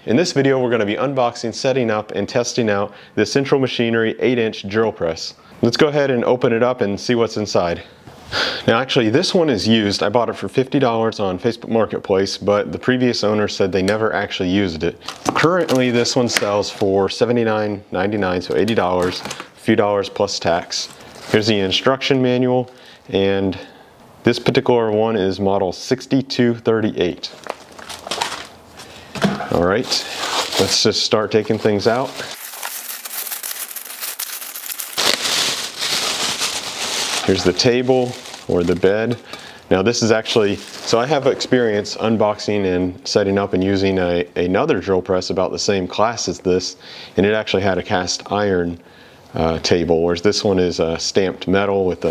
In this video we're going to be unboxing, setting up, and testing out the Central Machinery 8-inch drill press. Let's go ahead and open it up and see what's inside. Now actually this one is used. I bought it for $50 on Facebook Marketplace, but the previous owner said they never actually used it. Currently this one sells for $79.99, so $80, a few dollars plus tax. Here's the instruction manual, and this particular one is model 6238. All right, let's just start taking things out. Here's the table or the bed. Now this is actually, so I have experience unboxing and setting up and using another drill press about the same class as this, and it actually had a cast iron table, whereas this one is stamped metal with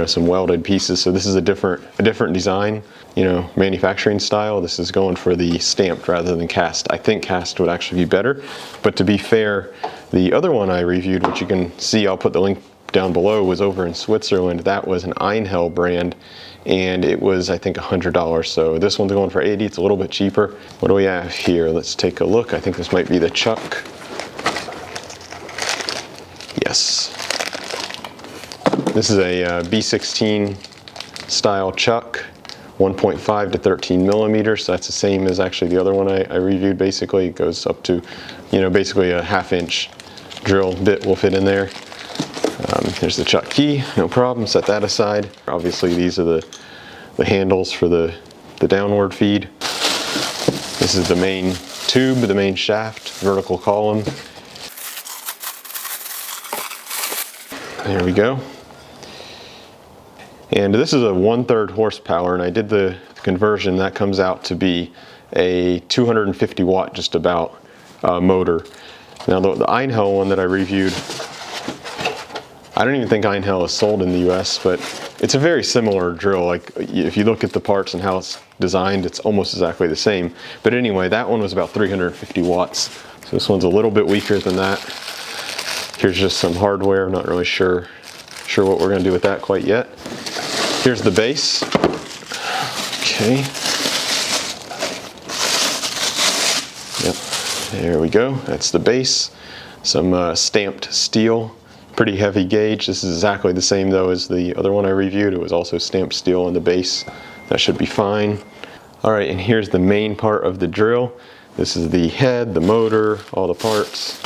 some welded pieces. So this is a different design, manufacturing style. This is going for the stamped rather than cast. I think cast would actually be better, but to be fair, the other one I reviewed, which you can see, I'll put the link down below, was over in Switzerland. That was an Einhell brand, and it was, I think, $100. So this one's going for $80. It's a little bit cheaper. What do we have here? Let's take a look. I think this might be the chuck. Yes. This is a B16 style chuck, 1.5 to 13 millimeters. So that's the same as actually the other one I reviewed. Basically, it goes up to, basically a 1/2 inch drill bit will fit in there. There's the chuck key, no problem. Set that aside. Obviously, these are the handles for the downward feed. This is the main tube, the main shaft, vertical column. There we go. And this is a 1/3 horsepower, and I did the conversion. That comes out to be a 250 watt just about motor. Now the Einhell one that I reviewed, I don't even think Einhell is sold in the US, but it's a very similar drill. Like if you look at the parts and how it's designed, it's almost exactly the same. But anyway, that one was about 350 watts. So this one's a little bit weaker than that. Here's just some hardware. I'm not really sure what we're gonna do with that quite yet. Here's the base. Okay. Yep, there we go. That's the base. Some stamped steel, pretty heavy gauge. This is exactly the same though as the other one I reviewed. It was also stamped steel on the base. That should be fine. All right, and here's the main part of the drill. This is the head, the motor, all the parts.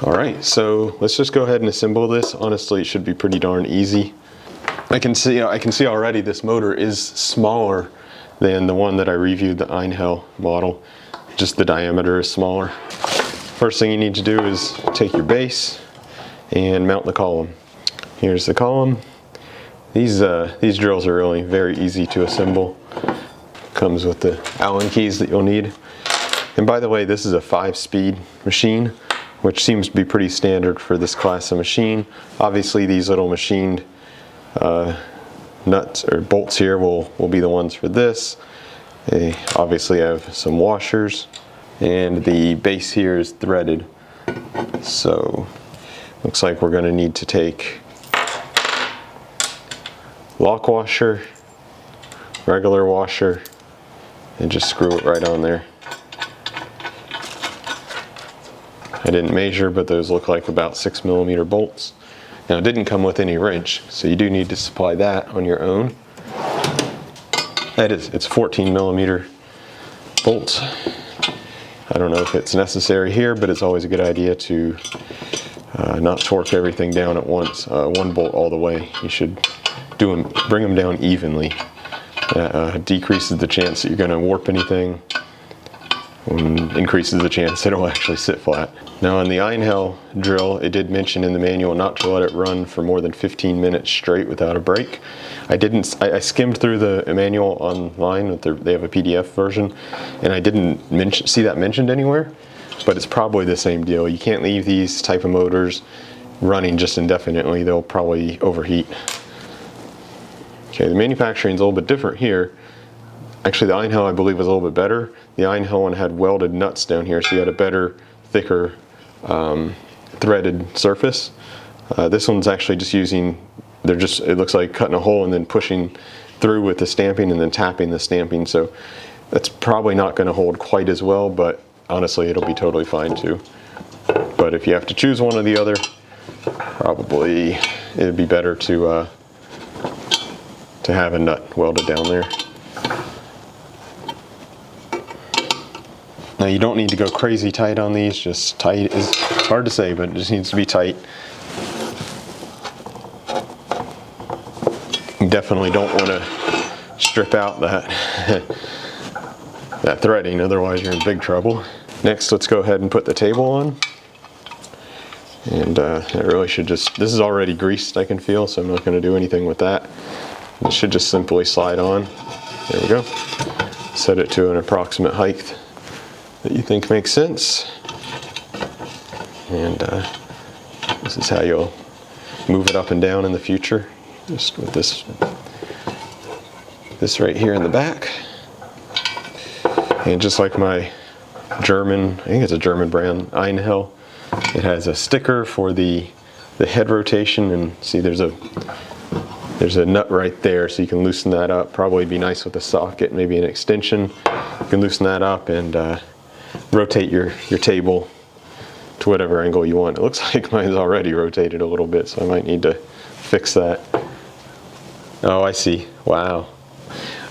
All right, so let's just go ahead and assemble this. Honestly, it should be pretty darn easy. I can see already this motor is smaller than the one that I reviewed, the Einhell model. Just the diameter is smaller. First thing you need to do is take your base and mount the column. Here's the column. These drills are really very easy to assemble. Comes with the Allen keys that you'll need. And by the way, this is a 5-speed machine, which seems to be pretty standard for this class of machine. Obviously these little machined nuts or bolts here will be the ones for this. They obviously have some washers, and the base here is threaded. So looks like we're gonna need to take lock washer, regular washer, and just screw it right on there. I didn't measure, but those look like about 6 millimeter bolts. Now it didn't come with any wrench, so you do need to supply that on your own. It's 14 millimeter bolts. I don't know if it's necessary here, but it's always a good idea to not torque everything down at once, one bolt all the way. You should bring them down evenly. That decreases the chance that you're going to warp anything, and increases the chance it'll actually sit flat. Now on the Einhell drill, it did mention in the manual not to let it run for more than 15 minutes straight without a break. I skimmed through the manual online. They have a PDF version, and I didn't see that mentioned anywhere, but it's probably the same deal. You can't leave these type of motors running just indefinitely. They'll probably overheat. Okay, the manufacturing is a little bit different here. Actually, the Einhell, I believe, was a little bit better. The Einhell one had welded nuts down here, so you had a better, thicker, threaded surface. This one's actually just using, it looks like cutting a hole and then pushing through with the stamping and then tapping the stamping. So That's probably not going to hold quite as well, but honestly it'll be totally fine too. But if you have to choose one or the other, probably it'd be better to have a nut welded down there. Now you don't need to go crazy tight on these, just tight is, it's hard to say, but it just needs to be tight. You definitely don't want to strip out that, that threading, otherwise you're in big trouble. Next, let's go ahead and put the table on. And it really should just, this is already greased I can feel, so I'm not going to do anything with that. It should just simply slide on. There we go. Set it to an approximate height that you think makes sense. And this is how you'll move it up and down in the future, just with this right here in the back. And just like my German, I think it's a German brand, Einhell, it has a sticker for the head rotation, and see there's a nut right there, so you can loosen that up. Probably be nice with a socket, maybe an extension. You can loosen that up and rotate your table to whatever angle you want. It looks like mine's already rotated a little bit, so I might need to fix that. Oh, I see. Wow.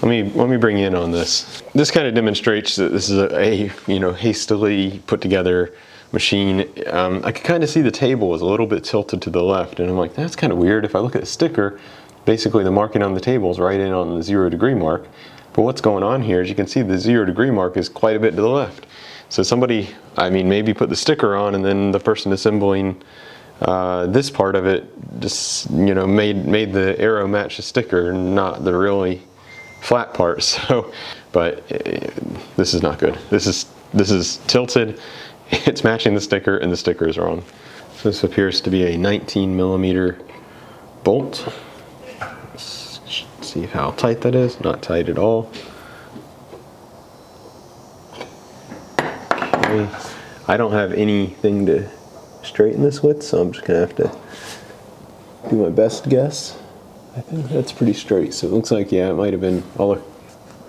Let me bring you in on this. This kind of demonstrates that this is a hastily put together machine. I could kind of see the table was a little bit tilted to the left, and I'm like, that's kind of weird. If I look at the sticker, basically the marking on the table is right in on the 0 degree mark. But what's going on here is you can see the 0 degree mark is quite a bit to the left. So somebody, maybe put the sticker on, and then the person assembling this part of it just, made the arrow match the sticker, not the really flat part. So, but this is not good. This is tilted. It's matching the sticker, and the sticker is wrong. So this appears to be a 19mm bolt. Let's see how tight that is. Not tight at all. Okay. I don't have anything to straighten this with, so I'm just gonna have to do my best guess. I think that's pretty straight. So it looks like, yeah, it might have been, I'll look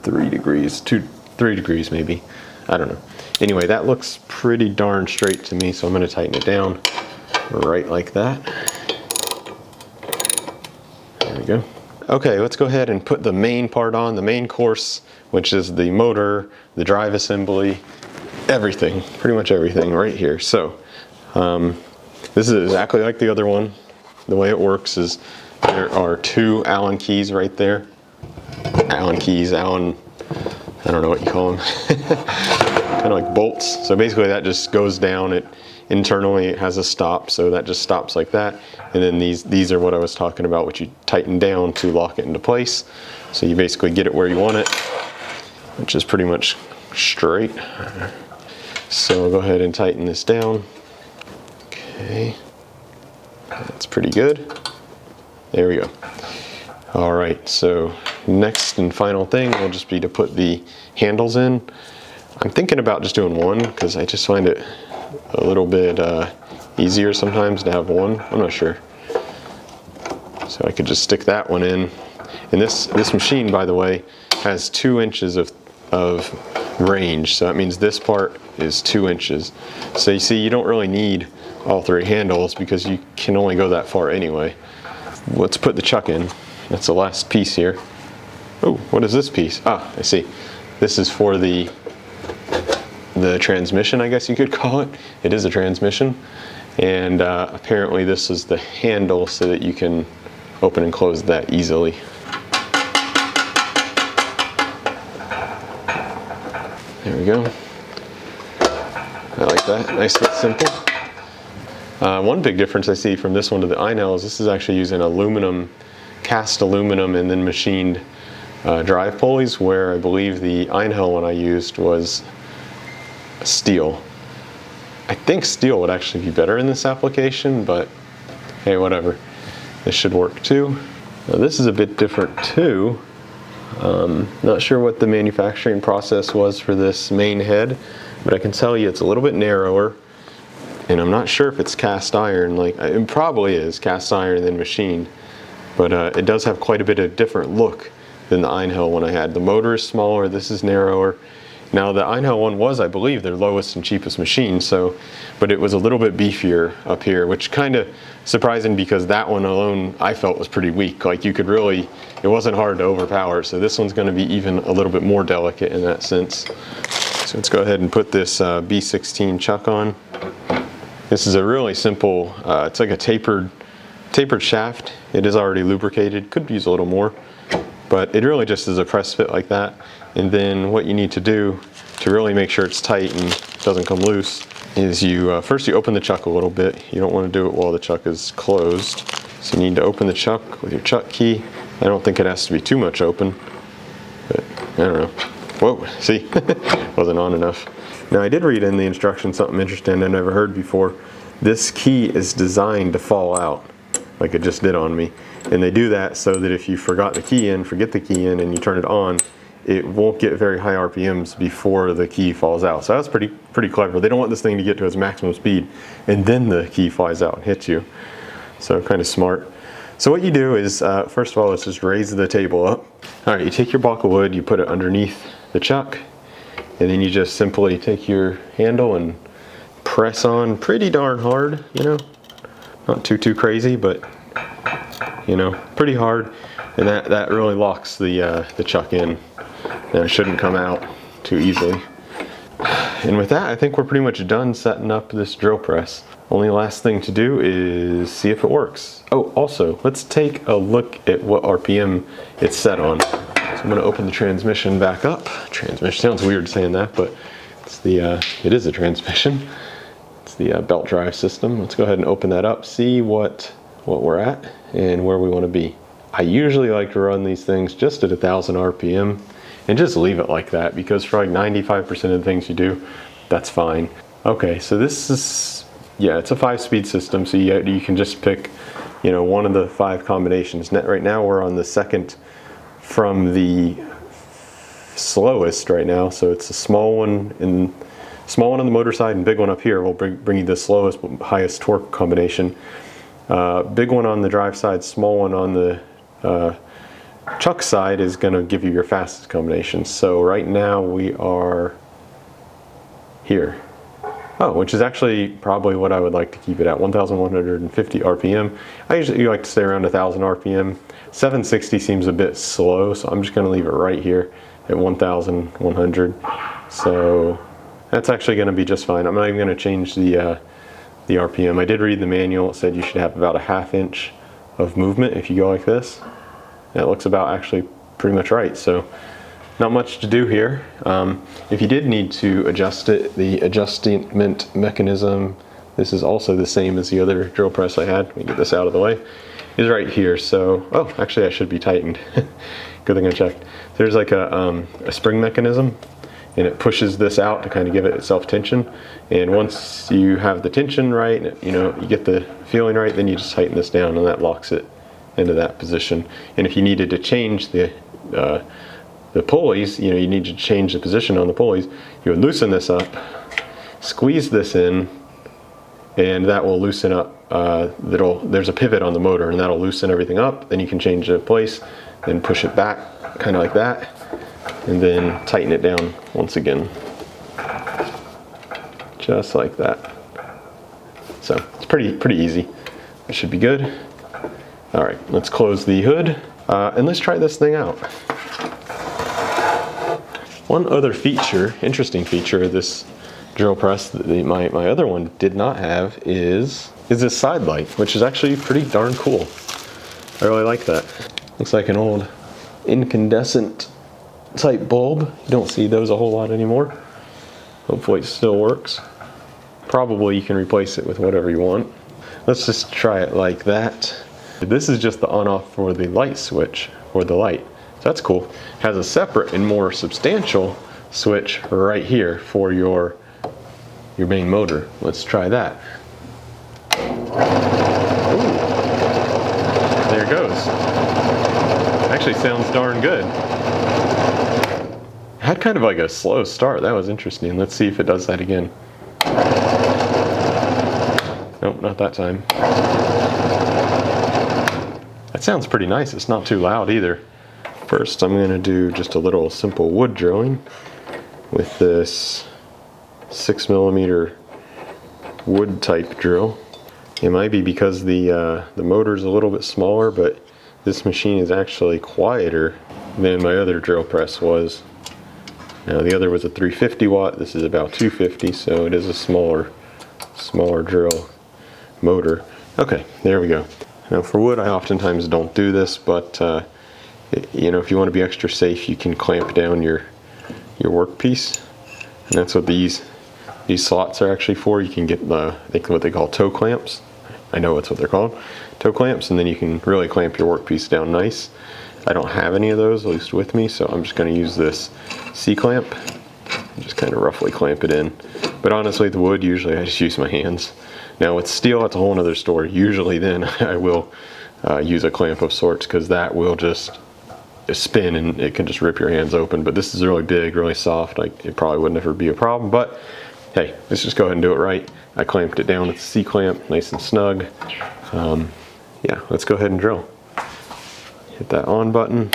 3 degrees, 3 degrees maybe. I don't know. Anyway, that looks pretty darn straight to me, so I'm going to tighten it down right like that. There we go. Okay, let's go ahead and put the main part on, the main course, which is the motor, the drive assembly, everything, pretty much everything right here. So this is exactly like the other one. The way it works is there are 2 Allen keys right there. Allen keys, I don't know what you call them. Kind of like bolts. So basically that just goes down. It internally it has a stop, so that just stops like that. And then these are what I was talking about, which you tighten down to lock it into place. So you basically get it where you want it, which is pretty much straight. So I'll go ahead and tighten this down. Okay, that's pretty good. There we go. All right, so next and final thing will just be to put the handles in. I'm thinking about just doing one because I just find it a little bit easier sometimes to have one. I'm not sure. So I could just stick that one in. And this machine, by the way, has 2 inches of range. So that means this part is 2 inches. So you see, you don't really need all 3 handles because you can only go that far anyway. Let's put the chuck in. That's the last piece here. Oh, what is this piece? Ah, I see. This is for the transmission, I guess you could call it. It is a transmission. And apparently this is the handle so that you can open and close that easily. There we go. I like that. Nice and simple. One big difference I see from this one to the Einhell is this is actually using aluminum, cast aluminum and then machined drive pulleys, where I believe the Einhell one I used was steel. I think steel would actually be better in this application, but hey, whatever. This should work too. Now this is a bit different too. Not sure what the manufacturing process was for this main head, but I can tell you it's a little bit narrower, and I'm not sure if it's cast iron. Like, it probably is cast iron than machined, but it does have quite a bit of different look than the Einhell one I had. The motor is smaller, this is narrower. Now the Einhell one was, I believe, their lowest and cheapest machine, so, but it was a little bit beefier up here, which kind of surprising because that one alone I felt was pretty weak. Like you could really, it wasn't hard to overpower, so this one's going to be even a little bit more delicate in that sense. So let's go ahead and put this B16 chuck on. This is a really simple, it's like a tapered shaft. It is already lubricated, could use a little more, but it really just is a press fit like that. And then what you need to do to really make sure it's tight and doesn't come loose is you first you open the chuck a little bit. You don't want to do it while the chuck is closed. So you need to open the chuck with your chuck key. I don't think it has to be too much open, but I don't know. Whoa, see, wasn't on enough. Now I did read in the instructions something interesting I never heard before. This key is designed to fall out, like it just did on me. And they do that so that if you forget the key in, and you turn it on, it won't get very high RPMs before the key falls out. So that's pretty clever. They don't want this thing to get to its maximum speed and then the key flies out and hits you. So kind of smart. So what you do is, first of all, let's just raise the table up. All right, you take your block of wood, you put it underneath the chuck, and then you just simply take your handle and press on pretty darn hard, you know, not too crazy, but you know, pretty hard, and that really locks the chuck in. Now it shouldn't come out too easily. And with that, I think we're pretty much done setting up this drill press. Only last thing to do is see if it works. Oh, also, let's take a look at what RPM it's set on. So I'm going to open the transmission back up. Transmission sounds weird saying that, but it's it is a transmission. It's the belt drive system. Let's go ahead and open that up, see what we're at and where we want to be. I usually like to run these things just at 1,000 RPM and just leave it like that, because for like 95% of the things you do, that's fine. Okay, so this is, yeah, it's a 5-speed system, so you can just pick, you know, one of the 5 combinations. Right now we're on the second from the slowest right now, so it's a small one on the motor side and big one up here will bring you the slowest, highest torque combination. Big one on the drive side, small one on the chuck side is going to give you your fastest combination. So right now we are here. Oh, which is actually probably what I would like to keep it at, 1,150 RPM. I usually like to stay around 1,000 RPM. 760 seems a bit slow, so I'm just going to leave it right here at 1,100. So that's actually going to be just fine. I'm not even going to change the RPM. I did read the manual. It said you should have about a 1/2 inch of movement if you go like this. That looks about actually pretty much right. So not much to do here. If you did need to adjust it, the adjustment mechanism, this is also the same as the other drill press I had. Let me get this out of the way. Is right here. So, oh, actually I should be tightened. Good thing I checked. There's like a spring mechanism, and it pushes this out to kind of give it itself tension. And once you have the tension right, you know, you get the feeling right, then you just tighten this down and that locks it into that position. And if you needed to change the pulleys, you know, you need to change the position on the pulleys, you would loosen this up, squeeze this in, and that will loosen up. There's a pivot on the motor and that'll loosen everything up. Then you can change the place, then push it back, kind of like that, and then tighten it down once again. Just like that. So it's pretty easy. It should be good. All right, let's close the hood and let's try this thing out. One other feature, interesting feature of this drill press that my other one did not have is this side light, which is actually pretty darn cool. I really like that. Looks like an old incandescent type bulb. You don't see those a whole lot anymore. Hopefully it still works. Probably you can replace it with whatever you want. Let's just try it like that. This is just the on-off for the light switch, or the light. So that's cool. It has a separate and more substantial switch right here for your main motor. Let's try that. Ooh. There it goes. Actually sounds darn good. Had kind of like a slow start. That was interesting. Let's see if it does that again. Nope, not that time. That sounds pretty nice. It's not too loud either. First, I'm going to do just a little simple wood drilling with this 6mm wood type drill. It might be because the motor's a little bit smaller, but this machine is actually quieter than my other drill press was. Now the other was a 350 watt, this is about 250, so it is a smaller drill motor. Okay, there we go. Now for wood, I oftentimes don't do this, but you know, if you want to be extra safe, you can clamp down your workpiece, and that's what these slots are actually for. You can get I think what they call toe clamps. I know that's what they're called, toe clamps, and then you can really clamp your workpiece down nice. I don't have any of those, at least with me, so I'm just going to use this C-clamp. Just kind of roughly clamp it in. But honestly, the wood, usually I just use my hands. Now with steel, that's a whole other story. Usually then I will use a clamp of sorts, because that will just spin and it can just rip your hands open. But this is really big, really soft. It probably would never be a problem, but hey, let's just go ahead and do it right. I clamped it down with the C-clamp, nice and snug. Yeah, let's go ahead and drill. Hit that on button.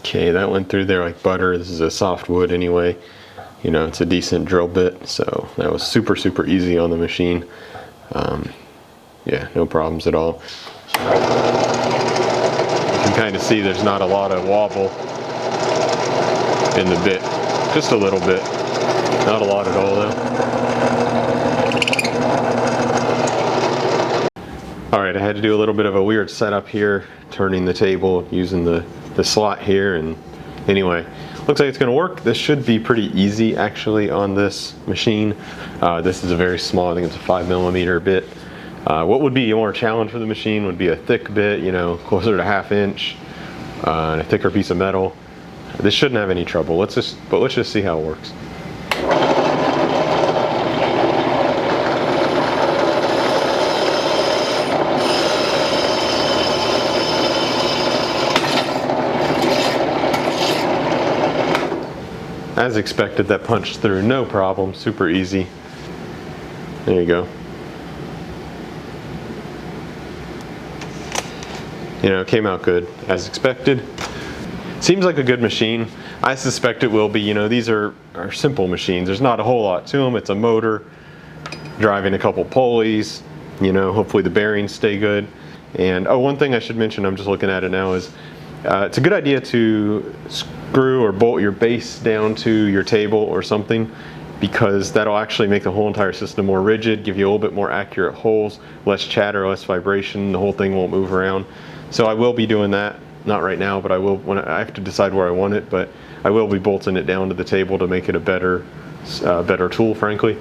Okay, that went through there like butter. This is a soft wood anyway. You know, it's a decent drill bit, so that was super easy on the machine. Yeah, no problems at all. You can kind of see there's not a lot of wobble in the bit. Just a little bit. Not a lot at all though. Alright, I had to do a little bit of a weird setup here, turning the table, using the slot here, and anyway, looks like it's going to work. This should be pretty easy actually on this machine. This is a very small, I think it's a 5mm bit. What would be a more challenge for the machine would be a thick bit, you know, closer to 1/2 inch, and a thicker piece of metal. This shouldn't have any trouble. Let's just see how it works. As expected, that punched through, no problem, super easy. There you go. You know, it came out good, as expected. Seems like a good machine. I suspect it will be. You know, these are simple machines. There's not a whole lot to them. It's a motor, driving a couple pulleys. You know, hopefully the bearings stay good. And oh, one thing I should mention, I'm just looking at it now, is it's a good idea to screw or bolt your base down to your table or something, because that'll actually make the whole entire system more rigid, give you a little bit more accurate holes, less chatter, less vibration, the whole thing won't move around. So I will be doing that, not right now, but I will when I have to decide where I want it, but I will be bolting it down to the table to make it a better tool, frankly.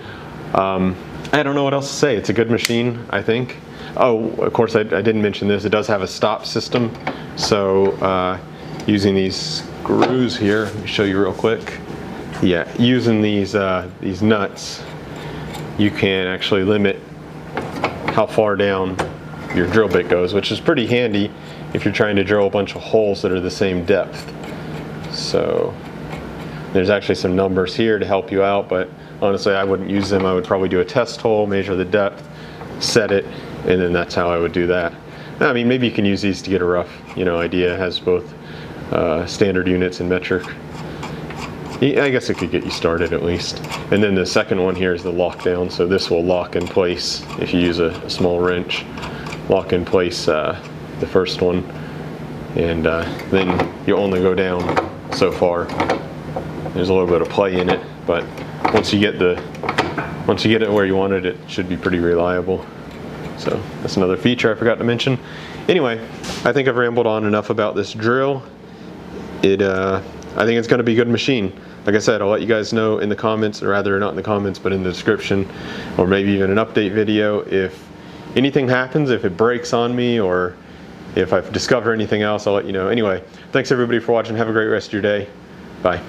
I don't know what else to say. It's a good machine, I think. Oh, of course, I didn't mention this. It does have a stop system. So using these screws here, let me show you real quick. Yeah, using these nuts, you can actually limit how far down your drill bit goes, which is pretty handy if you're trying to drill a bunch of holes that are the same depth. So there's actually some numbers here to help you out, but honestly I wouldn't use them. I would probably do a test hole, measure the depth, set it, and then that's how I would do that. I mean, maybe you can use these to get a rough, you know, idea. It has both standard units and metric. I guess it could get you started at least. And then the second one here is the lockdown, so this will lock in place if you use a small wrench. Lock in place the first one, and then you'll only go down so far. There's a little bit of play in it, but once you get it where you want it, it should be pretty reliable. So that's another feature I forgot to mention. Anyway, I think I've rambled on enough about this drill. I think it's going to be a good machine. like I said, I'll let you guys know in the comments, or rather not in the comments, but in the description, or maybe even an update video, if anything happens, if it breaks on me, or if I discover anything else, I'll let you know. Anyway, thanks everybody for watching. Have a great rest of your day. Bye.